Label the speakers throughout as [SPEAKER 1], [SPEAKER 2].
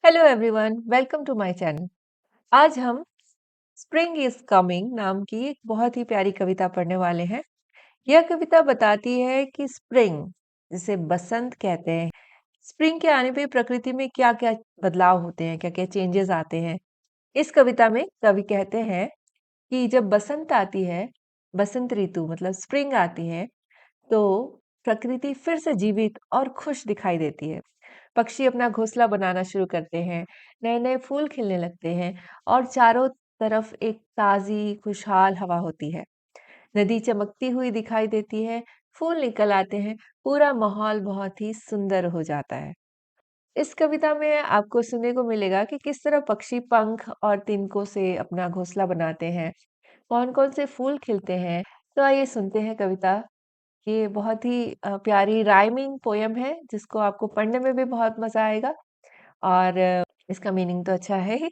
[SPEAKER 1] Hello everyone, welcome to my channel. आज हम spring is coming नाम की एक बहुत ही प्यारी कविता पढ़ने वाले हैं। यह कविता बताती है कि स्प्रिंग, जिसे बसंत कहते हैं, स्प्रिंग के आने पे प्रकृति में क्या-क्या बदलाव होते हैं, क्या-क्या चेंजेस आते हैं। इस कविता में कवि कहते हैं कि जब बसंत आती है, बसंत ऋतु मतलब स्प्रिंग आती है, तो प्रकृति फिर से जीवित और खुश दिखाई देती है। पक्षी अपना घोंसला बनाना शुरू करते हैं, नए-नए फूल खिलने लगते हैं और चारों तरफ एक ताज़ी, खुशहाल हवा होती है। नदी चमकती हुई दिखाई देती है, फूल निकल आते हैं, पूरा माहौल बहुत ही सुंदर हो जाता है। इस कविता में आपको सुनने को मिलेगा कि किस तरह पक्षी पंख और तिनकों से अपना घोंसला बनाते हैं, कौन-कौन से फूल खिलते हैं। तो आइए सुनते हैं कविता। ये बहुत ही प्यारी राइमिंग पोएम है जिसको आपको पढ़ने में भी बहुत मज़ा आएगा और इसका मीनिंग तो अच्छा है ही।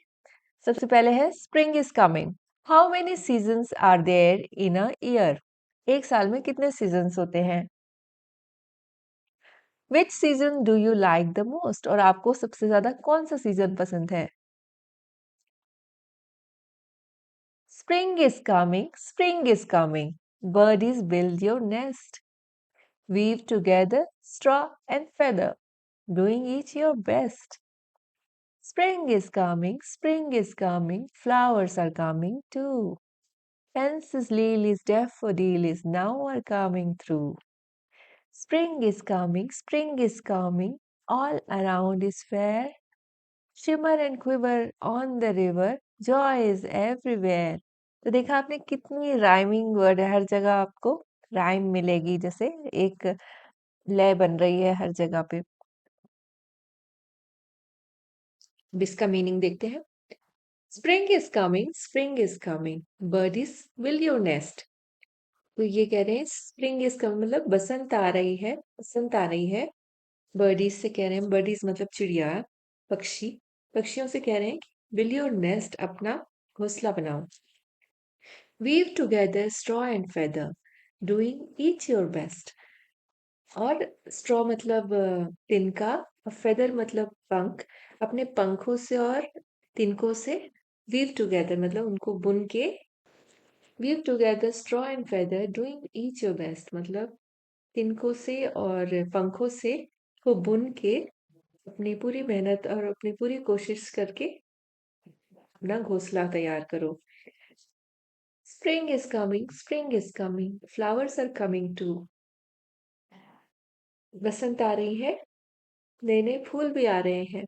[SPEAKER 1] सबसे पहले है spring is coming. How many seasons are there in a year? एक साल में कितने सीज़न्स होते हैं? Which season do you like the most? और आपको सबसे ज़्यादा कौन-सा सीज़न पसंद है? Spring is coming, spring is coming, birdies build your nest, weave together straw and feather, doing each your best. Spring is coming, spring is coming, flowers are coming too. Fences, lilies, daffodils now are coming through. Spring is coming, spring is coming, all around is fair. Shimmer and quiver on the river, joy is everywhere. तो देखा आपने कितनी rhyming word है, हर जगह आपको rhyme मिलेगी, जैसे एक लय बन रही है हर जगह पे। अब इसका मीनिंग देखते हैं। Spring is coming, birdies will your nest. तो ये कह रहे हैं स्प्रिंग इज कमिंग मतलब बसंत आ रही है, बसंत आ रही है। बर्डीज से कह रहे हैं, बर्डीज मतलब चिड़िया, पक्षी, पक्षियों से कह रहे हैं कि विल योर नेस्ट अपना घोंसला बनाओ। Weave together straw and feather, doing each your best. और स्ट्रॉ मतलब तिनका, और फेदर मतलब पंख, अपने पंखों से और तिनकों से वीव टुगेदर मतलब उनको बुन के, weave together straw and feather doing each your best मतलब तिनकों से और पंखों से को बुन के अपनी पूरी मेहनत और अपनी पूरी कोशिश करके अपना घोंसला तैयार करो। Spring is coming, flowers are coming too. बसंत आ रही है, नए नए फूल भी आ रहे हैं।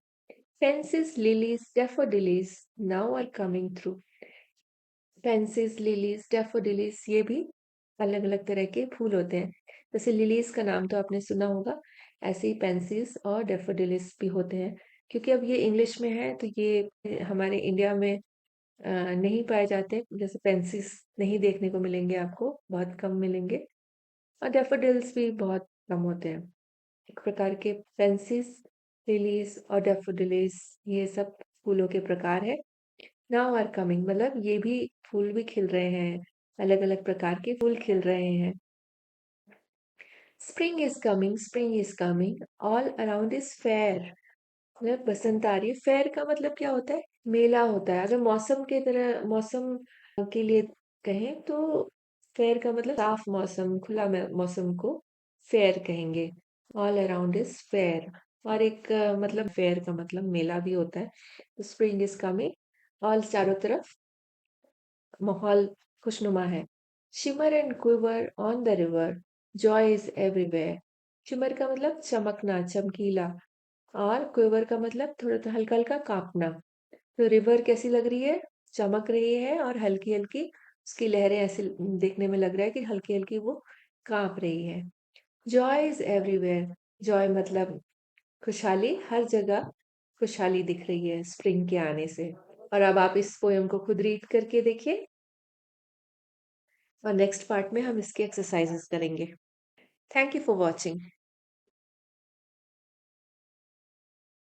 [SPEAKER 1] Fences, lilies, daffodils now are coming through. Fences, lilies, daffodils ये भी अलग अलग तरह के फूल होते हैं। जैसे लिलीज का नाम तो आपने सुना होगा, ऐसे ही पेंसिस और डेफोडिलिस भी होते हैं। क्योंकि अब ये इंग्लिश में है तो ये हमारे इंडिया में नहीं पाए जाते। जैसे पेंसिस नहीं देखने को मिलेंगे आपको, बहुत कम मिलेंगे, और डेफोडिल्स भी बहुत कम होते हैं। एक प्रकार के पेंसिस, लिलीज और डेफोडिलिस ये सब फूलों के प्रकार है। नाउ आर कमिंग मतलब ये भी फूल भी खिल रहे हैं, अलग अलग प्रकार के फूल खिल रहे हैं। Spring is coming, all around is fair मतलब बसंत आ रही है। फेयर का मतलब क्या होता है? मेला होता है। अगर मौसम के तरह, मौसम के लिए कहें तो फेयर का मतलब साफ मौसम, खुला मौसम को फेयर कहेंगे। All around is fair. और एक मतलब फेयर का मतलब मेला भी होता है। तो स्प्रिंग इज कमिंग, ऑल चारों तरफ माहौल खुशनुमा है। Shimmer and quiver on the river, Joy is everywhere. Shimmer का मतलब चमकना, चमकीला, और क्विवर का मतलब थोड़ा सा हल्का हल्का कांपना। तो रिवर कैसी लग रही है? चमक रही है और हल्की हल्की उसकी लहरें ऐसे देखने में लग रहा है कि हल्की हल्की वो कांप रही है। जॉय इज एवरीवेयर, जॉय मतलब खुशहाली, हर जगह खुशहाली दिख रही है स्प्रिंग के आने से। और अब आप इस पोयम को खुद रीड करके देखिए, और नेक्स्ट पार्ट में हम इसके एक्सरसाइजेस करेंगे। Thank you for watching.